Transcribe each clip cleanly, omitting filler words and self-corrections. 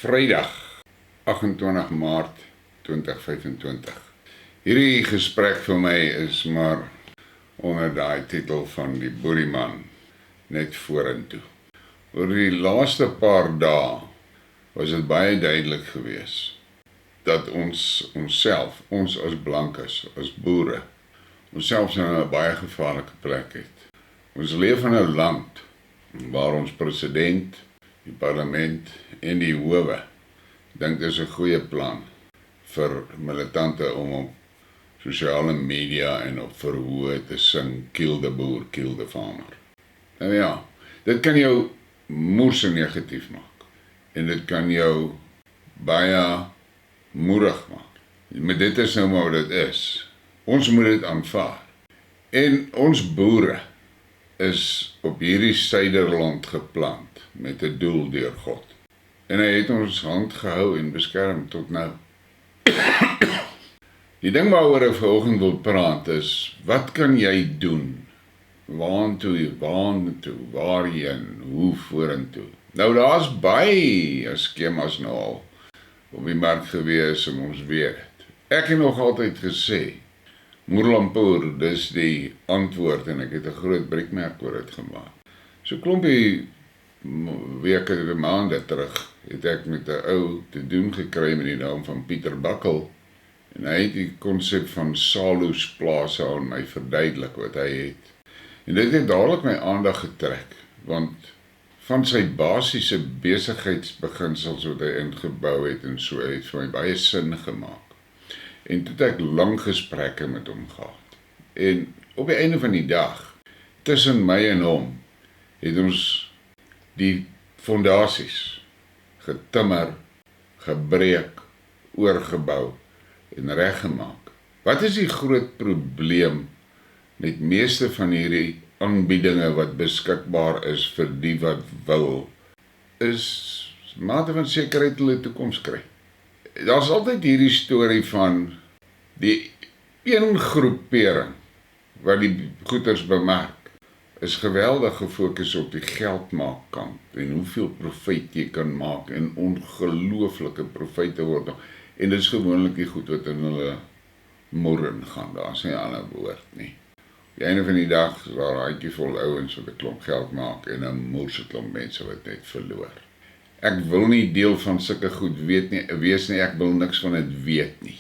Vrydag, 28 Maart 2025. Hierdie gesprek vir my is maar onder daai titel van die boerieman, net vorentoe. Oor die laaste paar dae was dit baie duidelik gewees dat onsself, ons as blankes, as boere, onsself in 'n baie gevaarlike plek het. Ons leef in 'n land waar ons president, die parlement en die howe dink dit is 'n goeie plan vir militante om op sosiale media en op verhoë te sing kill the boer, kill the farmer. Nou ja, dit kan jou moerse negatief maak en dit kan jou baie moedig maak. Maar dit is nou maar wat dit is. Ons moet dit aanvaar. En ons boere is op hierdie suiderland geplant met 'n doel deur God. En hy het ons hand gehou en beskerm tot nou. Die ding waaroor ek vanoggend wil praat is, wat kan jy doen? Waarheen, waarheen, hoe vorentoe? Nou daar's baie skemas nou al op die mark gewees en ons weet het. Ek het nog altyd gesê, Moerlampoer, dis die antwoord en ek het 'n groot briekmerk oor dit gemaak. So klompie weke, maande terug, het ek met 'n ou te doen gekry met die naam van Pieter Bakkel en hy het die konsep van Salus Plase aan my verduidelik wat hy het. En dit het dadelik my aandag getrek, want van sy basiese besigheidsbeginsels wat hy ingebou het en so het vir my baie sin gemaak. En toe het ek lang gesprekke met hom gehad. En op die einde van die dag, tussen my en hom, het ons die fondasies getimmer, gebreek, oorgebou en reggemaak. Wat is die groot probleem met meeste van hierdie aanbiedinge wat beskikbaar is vir die wat wil, is mate van sekerheid hulle toekoms kry. Daar's altyd hierdie storie van die een groepering wat die goeders bemark, is geweldig gefokus op die geldmaakkant en hoeveel profijt jy kan maak en ongelooflike profite word. En dit is gewoonlik die goed wat in hulle moeren gaan, daar is nie ander woord nie. Op die einde van die dag is daar 'n handjievol ouens wat 'n klomp geld maak en 'n moerse klomp mense wat net verloor. Ek wil nie deel van sulke goed wees nie, ek wil niks van dit weet nie.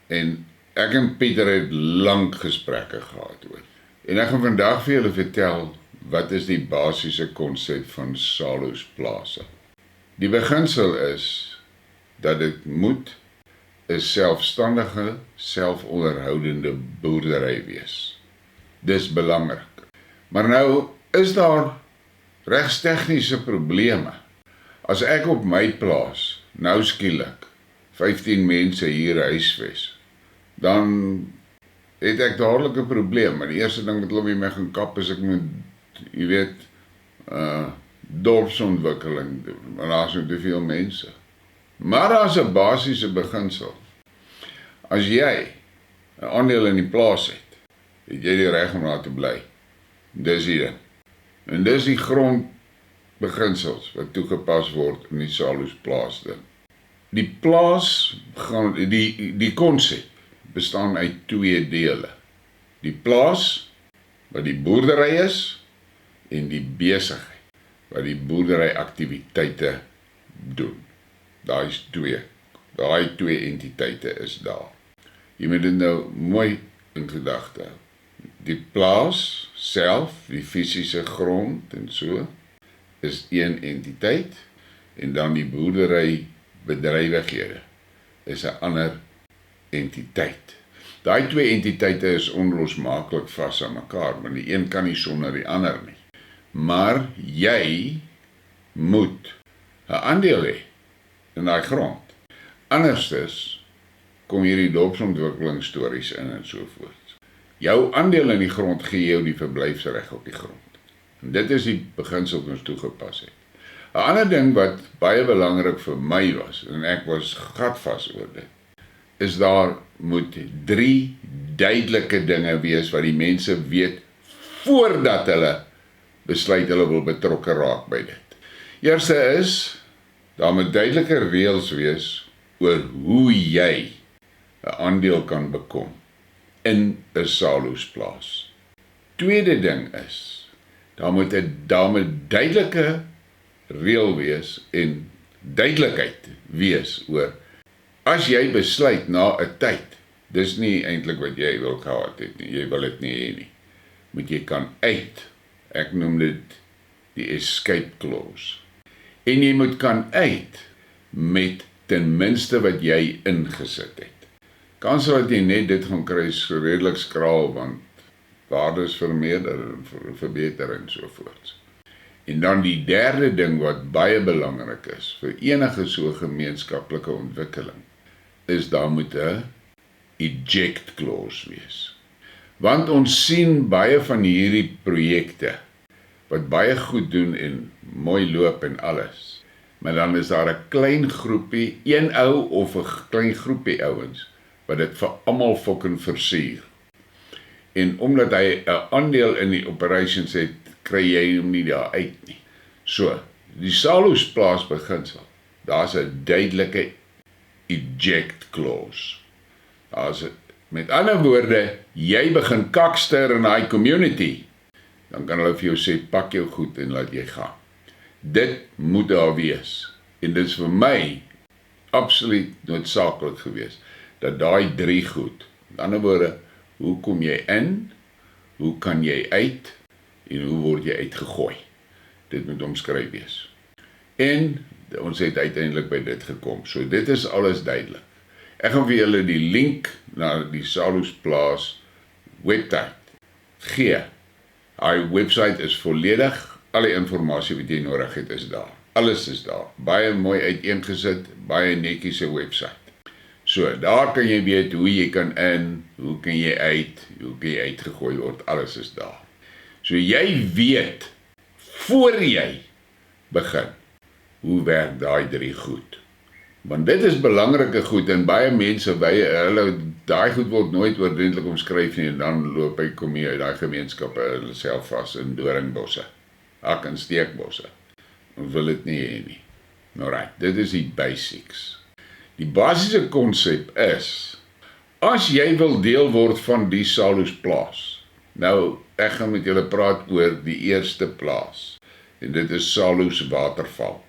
En ek en Pieter het lang gesprekke gehad oor. En ek gaan vandag vir julle vertel, wat is die basiese konsep van Salus Plase. Die beginsel is, dat dit moet 'n selfstandige, selfonderhoudende boerdery wees. Dis belangrik. Maar nou, is daar regstegniese probleme. As ek op my plaas, nou skielik, 15 mense hier huisves, dan het ek dadelik 'n probleem. Maar die eerste ding wat hulle met my gaan kap is ek moet, jy weet, dorpsontwikkeling doen, want daar is nou te veel mense. Maar daar is 'n basiese beginsel. As jy 'n aandeel in die plaas het jy die reg om daar te bly. Dis die ding. En dis die grondbeginsels wat toegepas word in die Salus Plaas ding. Die plaas, die konsep bestaan uit 2 dele. Die plaas, wat die boerdery is, en die besigheid, wat die boerdery aktiwiteite doen. Daar is 2 Daai twee entiteite is daar. Jy moet dit nou mooi in gedagte hou. Die plaas self, die fisiese grond en so, is een entiteit, en dan die boerdery bedrywighede is 'n ander entiteit. Daai twee entiteite is onlosmaaklik vas aan mekaar, maar die een kan nie sonder die ander nie. Maar jy moet 'n aandeel hê in daai grond. Anderstes kom hierdie dorpsontwikkelingsstories in en so voort. Jou aandeel in die grond gee jou die verblyfsreg op die grond. En dit is die beginsel wat ons toegepas het. 'n Ander ding wat baie belangrik vir my was, en ek was gatvas oor dit, is daar moet 3 duidelike dinge wees wat die mense weet voordat hulle besluit hulle wil betrokke raak by dit. Eerste is, daar moet duidelike reëls wees oor hoe jy 'n aandeel kan bekom in 'n Salu's-plaas. Tweede ding is, daar moet duidelike reël wees en duidelikheid wees oor, as jy besluit na 'n tyd, dis nie eintlik wat jy wil gehad het nie, jy wil dit nie hê nie, moet jy kan uit, ek noem dit die escape clause, en jy moet kan uit met ten minste wat jy ingesit het. Kans dat jy net dit gaan kry is redelik skraal, want waardes vermeerder en verbeter en sovoorts. En dan die derde ding wat baie belangrik is vir enige so gemeenskaplike ontwikkeling, is daar moet 'n eject clause wees. Want ons sien baie van hierdie projekte wat baie goed doen en mooi loop en alles, maar dan is daar 'n klein groepie, een ou of 'n klein groepie ouens wat dit vir almal fucking versuur. En omdat hy 'n aandeel in die operations het, kry jy hom nie daar uit nie. So, die Salu's-plaas beginsel, daar's 'n duidelike eject clause. Met ander woorde, jy begin kakster in daai community, dan kan hulle vir jou sê, pak jou goed en laat jy gaan. Dit moet daar wees. En dit is vir my absoluut noodsaaklik gewees, dat daai 3 goed, met ander woorde, hoe kom jy in, hoe kan jy uit, en hoe word jy uitgegooi. Dit moet omskryf wees. En ons het uiteindelik by dit gekom. So dit is alles duidelik. Ek gaan vir julle die link na die Salu's-plaas webwerf gee. Hy website is volledig, alle inligting wat jy nodig het is daar. Alles is daar. Baie mooi uiteengesit, baie netjiese website. So, daar kan jy weet hoe jy kan in, hoe kan jy uit, hoe kan jy uitgegooi word, alles is daar. So jy weet, voor jy begin, hoe werk daai 3 goed. Want dit is belangrike goed, en baie mense, daai goed word nooit oordentlik omskryf nie, en dan loop hy kom hier uit daai gemeenskappe hulle self vas in doringbosse, hak en steekbosse. Ons wil dit nie hê nie. Alright, dit is die basics. Die basiese konsep is, as jy wil deel word van die Salu's-plaas, nou, ek gaan met julle praat oor die eerste plaas, en dit is Salu's waterval.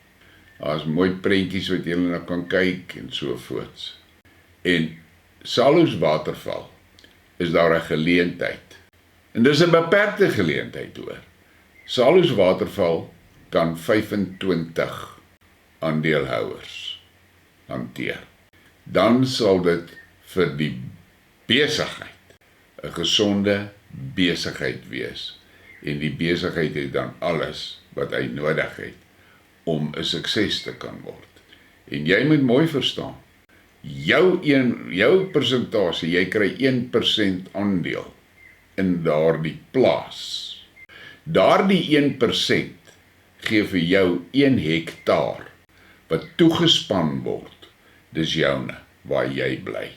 Daar is mooi prentjies wat julle nou kan kyk, en sovoorts. En Salu's waterval, is daar 'n geleentheid, en dis 'n beperkte geleentheid hoor. Salu's waterval kan 25 aandeelhouers hanteer. Dan sal dit vir die besigheid 'n gesonde besigheid wees. En die besigheid het dan alles wat hy nodig het om 'n sukses te kan word. En jy moet mooi verstaan, jou persentasie, jy kry 1% aandeel in daardie plaas. Daardie 1% gee vir jou 1 hektaar wat toegespan word. Dis joune, waar jy bly.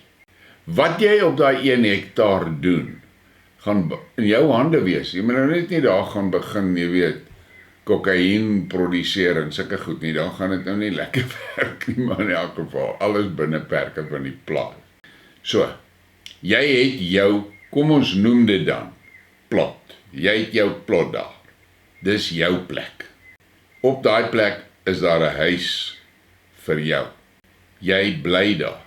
Wat jy op daai 1 hektaar doen, gaan in jou hande wees. Jy moet nou net nie daar gaan begin, jy weet, kokain produseer en sulke goed nie, dan gaan dit nou nie lekker werk nie, maar in elk geval, alles binne perke van die plaas. So, jy het jou, kom ons noem dit dan, plot. Jy het jou plot daar. Dis jou plek. Op daai plek is daar 'n huis vir jou. Jy bly daar.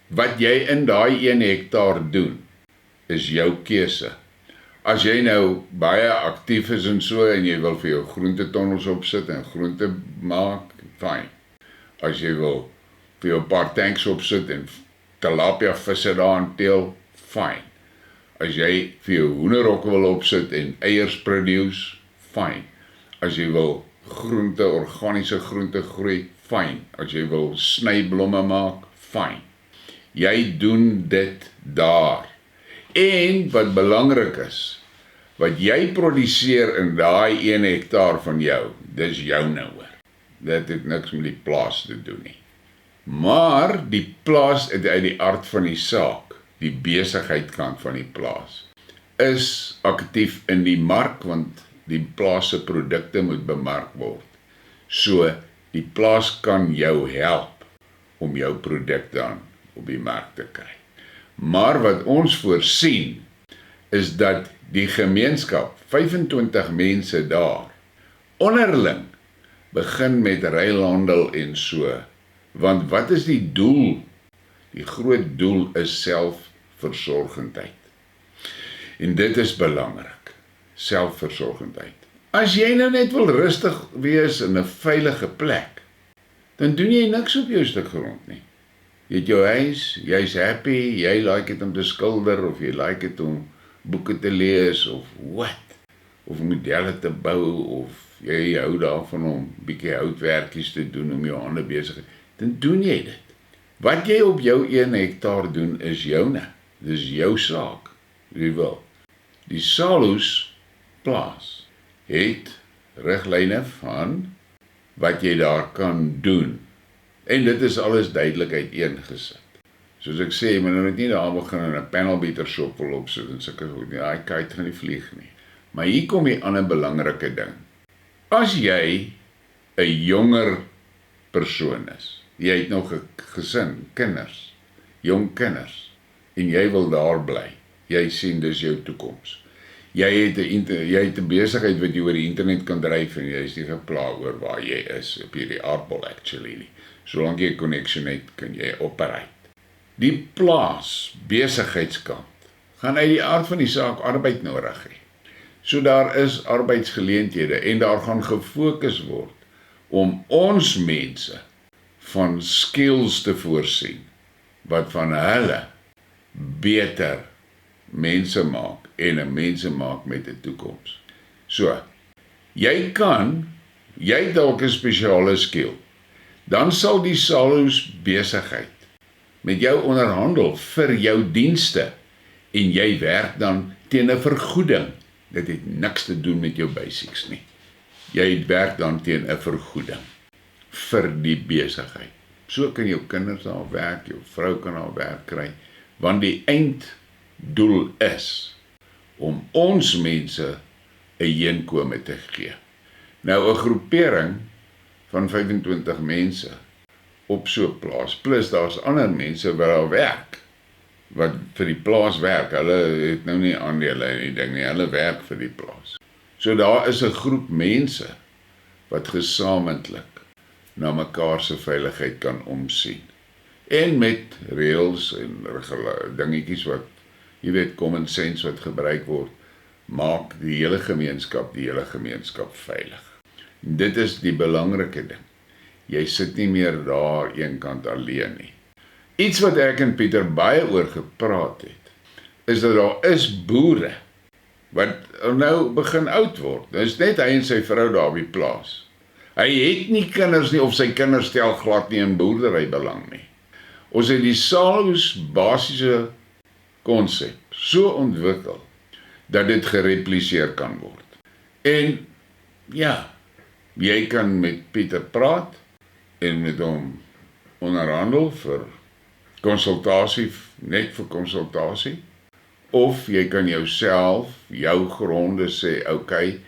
Wat jy in daai 1 hektaar doen, is jou keuse. As jy nou baie aktief is en so, en jy wil vir jou groentetonnels opsit en groente maak, fyn. As jy wil vir jou 'n paar tanks opsit en tilapia visse daarin teel, fyn. As jy vir jou hoenderhokke wil opsit en eiers produce, fyn. As jy wil organiese groente groei, fyn. As jy wil snyblomme maak, fyn. Jy doen dit daar. En wat belangrik is, wat jy produseer in daai 1 hektaar van jou, dis joune hoor. Dit het niks met die plaas te doen nie. Maar die plaas het uit die aard van die saak, die besigheidskant van die plaas, is aktief in die mark, want die plaas se produkte moet bemark word. So, die plaas kan jou help om jou produk dan op die mark te kry. Maar wat ons voorsien, is dat die gemeenskap, 25 mense daar, onderling, begin met ruilhandel en so. Want wat is die doel? Die groot doel is selfversorgendheid. En dit is belangrik, selfversorgendheid. As jy nou net wil rustig wees in 'n veilige plek, dan doen jy niks op jou stuk grond nie. Jy het jou huis, jy's happy, jy like dit om te skilder, of jy like dit om boeke te lees, of what? Of modelle te bou, of jy hou daarvan om bietjie houtwerkies te doen om jou hande besig te, dan doen jy dit. Wat jy op jou 1 hektaar doen is joune. Dis jou saak, wie wil. Die Salus plaas het riglyne van wat jy daar kan doen. En dit is alles duidelik uiteengesit. Soos ek sê, men moet nie daar begin in 'n panelbeater shop wil opsit en sulke goed nie. Daai kite gaan nie vlieg nie. Maar hier kom die ander belangrike ding. As jy 'n jonger persoon is, jy het nog 'n gesin, kinders, jong kinders, en jy wil daar bly, jy sien dis jou toekoms. Jy het 'n besigheid wat jy oor die internet kan dryf en jy is nie gepla oor waar jy is op hierdie aardbol actually nie. Solank jy 'n connection het, kan jy operate. Die plaas besigheidskant gaan uit die aard van die saak arbeid nodig hê. So daar is arbeidsgeleenthede en daar gaan gefokus word om ons mense van skills te voorsien wat van hulle beter mense maak en 'n mense maak met 'n toekoms. So, jy dalk 'n spesiale skill. Dan sal die Salus besigheid met jou onderhandel vir jou dienste en jy werk dan teen 'n vergoeding. Dit het niks te doen met jou basics nie. Jy werk dan teen 'n vergoeding vir die besigheid. So kan jou kinders daar werk, jou vrou kan daar werk kry, want die einddoel is om ons mense 'n heenkome te gee. Nou 'n groepering van 25 mense op so 'n plaas, plus daar's ander mense wat daar werk, wat vir die plaas werk. Hulle het nou nie aandele in die ding nie, hulle werk vir die plaas. So daar is 'n groep mense wat gesamentlik na mekaar se veiligheid kan omsien. En met reëls en dingetjies wat, jy weet, common sense wat gebruik word, maak die hele gemeenskap veilig. Dit is die belangrike ding. Jy sit nie meer daar eenkant alleen nie. Iets wat ek en Pieter baie oor gepraat het, is dat daar is boere wat nou begin oud word. Dit is net hy en sy vrou daar op die plaas. Hy het nie kinders nie, of sy kinders stel glad nie in boerdery belang nie. Ons het die Salus basiese konsep so ontwikkel dat dit gerepliseer kan word. En ja, jy kan met Pieter praat en met hom onderhandel vir konsultasie, net vir konsultasie, of jy kan jouself, jou gronde sê, okay,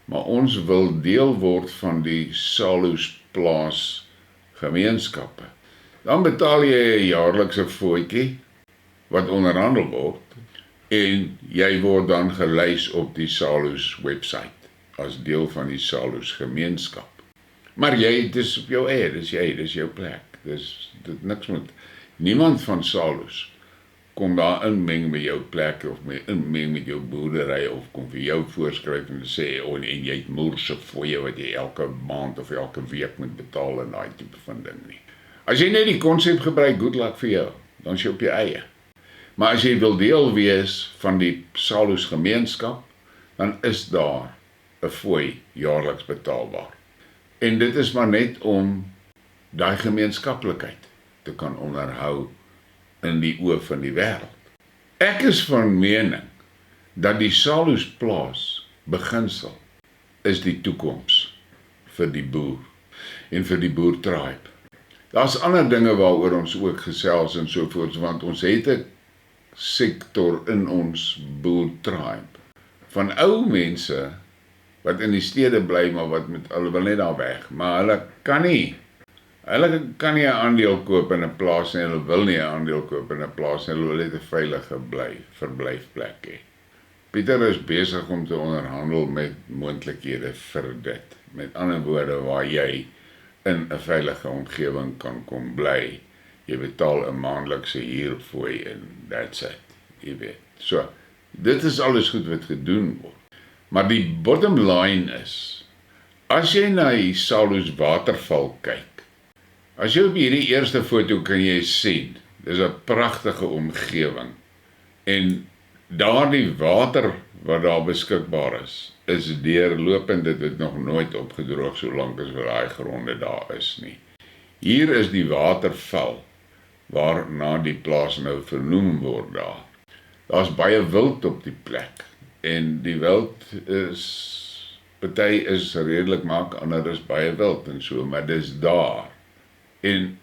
maar ons wil deel word van die Salus plaas gemeenskappe. Dan betaal jy 'n jaarlikse fooitjie wat onderhandel word en jy word dan gelys op die Salus website as deel van die Salus gemeenskap. Maar jy, dis op jou eie, dis jou plek. Dit niks met niemand van Salus kom daar inmeng met jou plek of inmeng met jou boerdery of kom vir jou voorskryf en sê en jy het moerse fooie wat jy elke maand of elke week moet betaal en daai tipe van ding nie. As jy net die konsep gebruik, good luck vir jou, dan is jy op jou eie. Maar as jy wil deel wees van die Salus gemeenskap, dan is daar 'n fooi jaarliks betaalbaar. En dit is maar net om daai gemeenskaplikheid te kan onderhou in die oë van die wêreld. Ek is van mening dat die Salus plaas beginsel is die toekoms vir die boer en vir die boertribe. Daar's ander dinge waaroor ons ook gesels en so voort, want ons het 'n sektor in ons boertribe van ou mense wat in die stede bly, maar hulle wil net daar weg, maar hulle kan nie 'n aandeel koop in 'n plaas nie, hulle wil nie 'n aandeel koop in 'n plaas nie, hulle wil net 'n veilige verblyfplek hê. Pieter is besig om te onderhandel met moontlikhede vir dit. Met ander woorde, waar jy in 'n veilige omgewing kan kom bly. Jy betaal 'n maandelikse huurfooi en that's it, jy weet. So, dit is alles goed wat gedoen word. Maar die bottom line is, as jy na die Salus waterval kyk, as jy op hierdie eerste foto kan jy sien, dis 'n pragtige omgewing. En daardie water wat daar beskikbaar is deurlopend, dit het nog nooit opgedroog solank as wat daai gronde daar is nie. Hier is die waterval waarna die plaas nou vernoem word daar. Daar's baie wild op die plek en die wild party is redelik maak, ander is baie wild en so, maar dis daar. En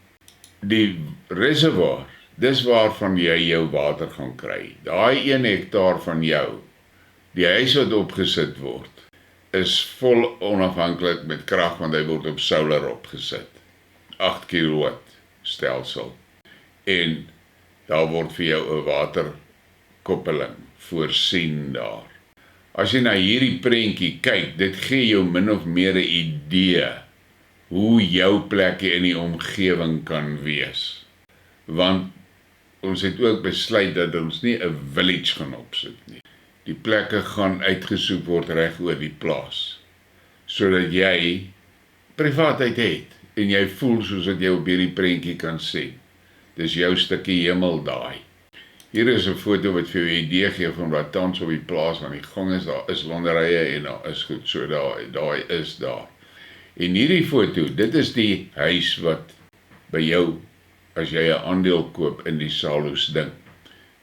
die reservoir, dis waarvan jy jou water gaan kry. Daai 1 hektaar van jou, die huis wat opgesit word, is vol onafhanklik met krag, want hy word op solar opgesit. 8 kilowatt stelsel. En daar word vir jou 'n waterkoppeling voorsien daar. As jy na hierdie prentjie kyk, dit gee jou min of meer 'n idee hoe jou plekkie in die omgewing kan wees. Want ons het ook besluit dat ons nie 'n village gaan opsit nie. Die plekke gaan uitgesoek word reg oor die plaas, sodat jy privaatheid het en jy voel soos wat jy op hierdie prentjie kan sien. Dis jou stukkie hemel daai. Hier is 'n foto wat vir jou 'n idee gee van wat tans op die plaas aan die gang is. Daar is landerye en daar is goed, so daai is daar. En hierdie foto, dit is die huis wat by jou, as jy 'n aandeel koop in die Salus ding,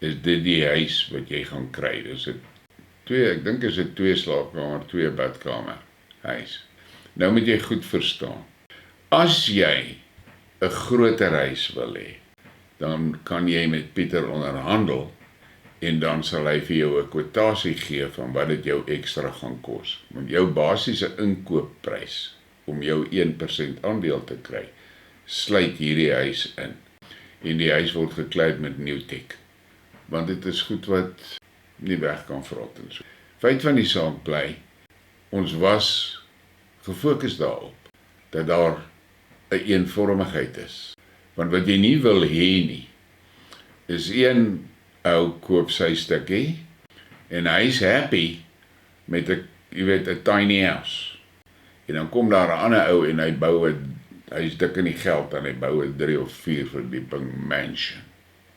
is dit die huis wat jy gaan kry. Dis ek dink is 'n 2 slaapkamer, 2 badkamer huis. Nou moet jy goed verstaan. As jy 'n groter huis wil hê, dan kan jy met Pieter onderhandel en dan sal hy vir jou 'n kwotasie gee van wat dit jou ekstra gaan kos. Want jou basiese inkoopprys om jou 1% aandeel te kry, sluit hierdie huis in. En die huis word gekleed met Newtek, want dit is goed wat nie weg kan vrot en so. Feit van die saak bly, ons was gefokus daarop dat daar 'n eenvormigheid is. Want wat jy nie wil hê nie, is een ou koop sy stukkie en hy's happy met 'n tiny house. En dan kom daar 'n ander ou en hy's dik in die geld en hy bou 'n 3 of 4 verdieping mansion.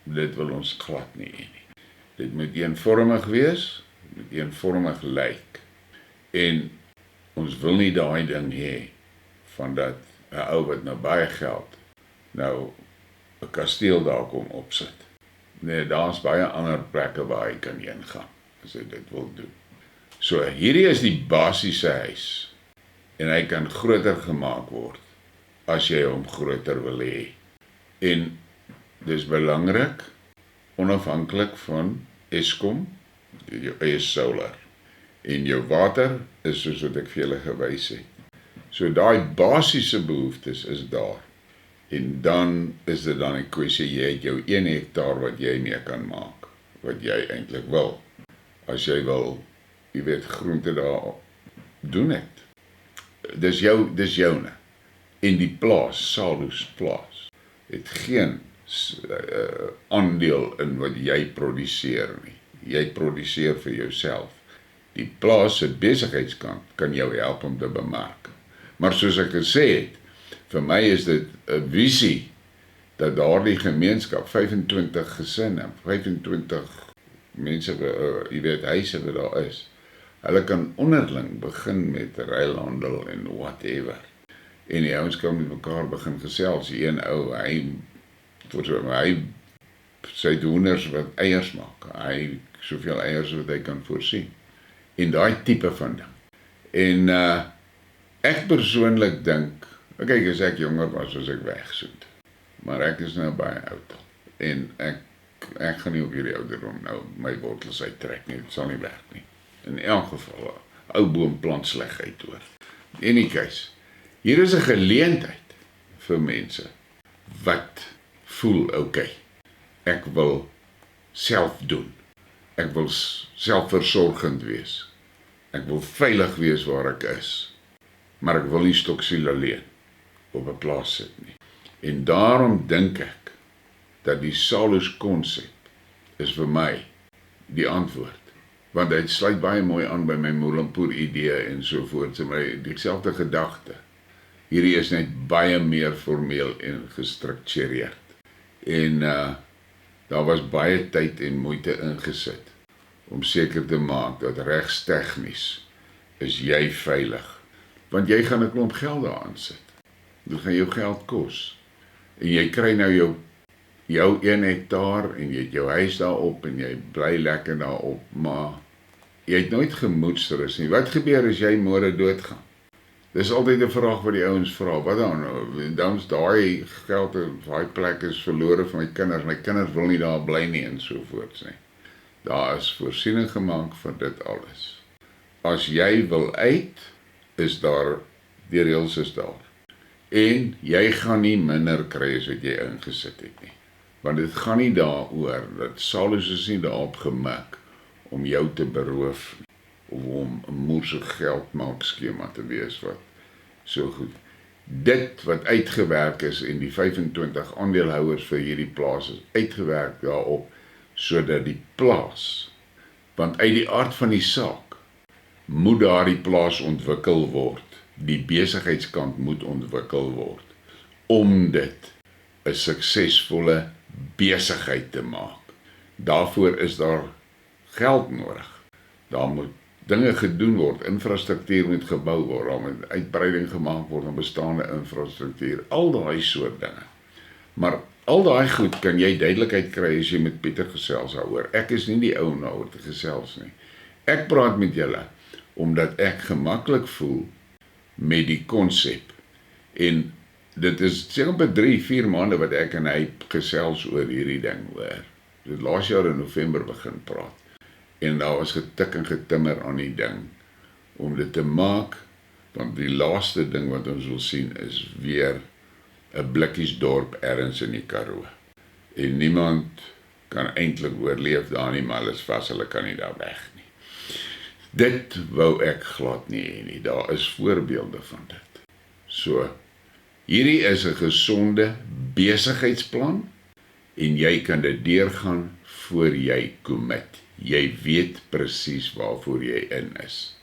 Dit wil ons glad nie hê nie. Dit moet eenvormig wees, moet eenvormig lyk. En ons wil nie daai ding hê van dat 'n ou wat nou baie geld nou 'n kasteel daar kom opsit. Nee, daar's baie ander plekke waar hy kan heen gaan as hy dit wil doen. So hierdie is die basiese huis en hy kan groter gemaak word as jy hom groter wil hê. En dis belangrik, onafhanklik van Eskom, jou eie solar. En jou water is soos wat ek vir julle gewys het. So daai basiese behoeftes is daar. En dan is dit dan 'n kwessie, jy het jou 1 hektaar wat jy mee kan maak, wat jy eintlik wil. As jy wil, jy weet, groente daar doen het. Dis joune. En die plaas, Salus plaas, het geen aandeel in wat jy produseer nie. Jy produseer vir jouself. Die plaas se besigheidskant kan jou help om te bemark. Maar soos ek gesê het, vir my is dit 'n visie dat daardie gemeenskap, 25 gesinne, 25 mense, jy weet, huise wat daar is, hulle kan onderling begin met ruilhandel en whatever. En die ouens kan met mekaar begin gesels. Die een ou, hy sy hoenders wat eiers maak. Hy soveel eiers wat hy kan voorsien. En daai tipe van ding. En ek persoonlik dink, kyk, as ek jonger was ek weggesoet. Maar ek is nou baie oud al. En ek gaan nie op hierdie ouderdom nou my wortels uittrek nie. Dit sal nie werk nie. In elk geval, ou boom plant slegheid hoor. In die case, hier is 'n geleentheid vir mense wat voel, okay, ek wil self doen. Ek wil selfversorgend wees. Ek wil veilig wees waar ek is. Maar ek wil nie stoksiel alleen op 'n plaas sit nie. En daarom dink ek dat die Salus konsep is vir my die antwoord. Want dit sluit baie mooi aan by my Molampoer idee en so voort. So my dieselfde gedagte. Hierdie is net baie meer formeel en gestruktureerd. En daar was baie tyd en moeite ingesit om seker te maak dat regstegnies is jy veilig. Want jy gaan 'n klomp geld daaraan sit. Dit gaan jou geld kos. En jy kry nou jou 1 hektaar en jy het jou huis daarop en jy bly lekker daarop, maar jy het nooit gemoedsrus nie. Wat gebeur as jy môre doodgaan? Dis altyd 'n vraag wat die ouens vra. Wat dan? Dan is daai geld op daai plek is verlore vir my kinders. My kinders wil nie daar bly nie en so voort nie. Daar is voorsiening gemaak vir dit alles. As jy wil uit, is daar, die reëls is daar. En jy gaan nie minder kry as wat jy ingesit het nie. Want dit gaan nie daaroor, dat Salus is nie daarop gemik om jou te beroof of om 'n moerse geldmaak skema te wees wat so goed. Dit wat uitgewerk is en die 25 aandeelhouers vir hierdie plaas is uitgewerk daarop, sodat die plaas, want uit die aard van die saak, moet daardie plaas ontwikkel word. Die besigheidskant moet ontwikkel word, om dit 'n suksesvolle besigheid te maak. Daarvoor is daar geld nodig. Daar moet dinge gedoen word, infrastruktuur moet gebou word, daar moet uitbreiding gemaak word aan bestaande infrastruktuur, al daai soort dinge. Maar al daai goed kan jy duidelikheid kry as jy met Pieter gesels daaroor. Ek is nie die ou om daaroor te gesels nie. Ek praat met julle omdat ek gemaklik voel met die konsep. En dit is seker by 3-4 maande wat ek en hy gesels oor hierdie ding hoor. Dit laas jaar in November begin praat. En daar was getik en getimmer aan die ding om dit te maak, want die laaste ding wat ons wil sien is weer 'n blikkiesdorp ergens in die Karoo. En niemand kan eintlik oorleef daar nie, maar hulle is vas, hulle kan nie daar weg nie. Dit wou ek glad nie hê nie. Daar is voorbeelde van dit. So, hierdie is 'n gesonde besigheidsplan en jy kan dit deurgaan voor jy commit. Jy weet presies waarvoor jy in is.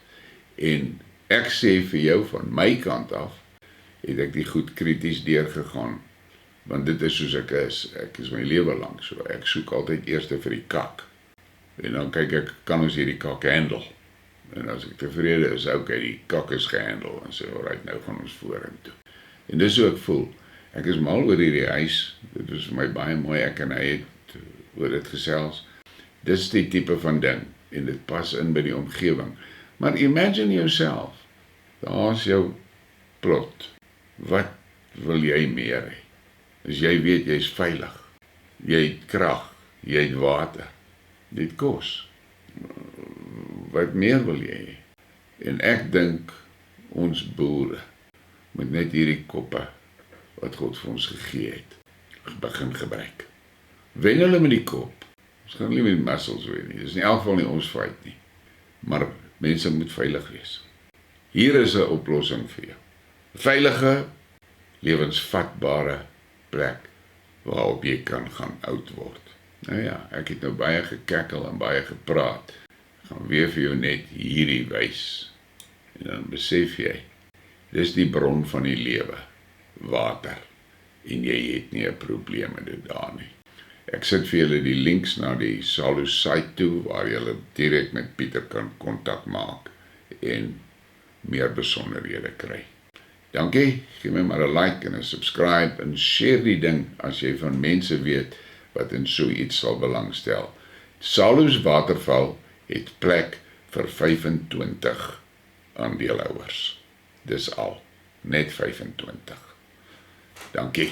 En ek sê vir jou van my kant af, het ek die goed krities deurgegaan, want dit is soos ek is. Ek is my lewe lank so. Ek soek altyd eers vir die kak. En dan kyk ek, kan ons hierdie kak handle? En as ek tevrede is, okay, die kak is gehandel, en sê, alright, nou gaan ons vorentoe. En dis hoe ek voel. Ek is mal oor hierdie huis, dit was vir my baie mooi, ek en hy het oor dit gesels. Dis die tipe van ding, en dit pas in by die omgewing. Maar imagine yourself, daar is jou plot. Wat wil jy meer hê? As jy weet, jy is veilig, jy het krag, jy het water, jy het kos. Wat meer wil jy hê? En ek dink, ons boere, moet net hierdie koppe, wat God vir ons gegee het, begin gebruik. Wen hulle met die kop, ons gaan nie met die muscles wen nie, dis in elk geval nie ons fight nie, maar mense moet veilig wees. Hier is 'n oplossing vir jou. Veilige, lewensvatbare plek waarop jy kan gaan oud word. Nou ja, ek het nou baie gekekkel en baie gepraat. Ek gaan weer vir jou net hierdie wys. En dan besef jy, dis die bron van die lewe, water. En jy het nie 'n probleem met dit daar nie. Ek sit vir julle die links na die Salus site toe, waar julle direk met Pieter kan kontak maak en meer besonderhede kry. Dankie, gee my maar 'n like en 'n subscribe en share die ding as jy van mense weet wat in so iets sal belangstel. Salus Waterval het plek vir 25 aandeelhouers. Dis al, net 25. Dankie.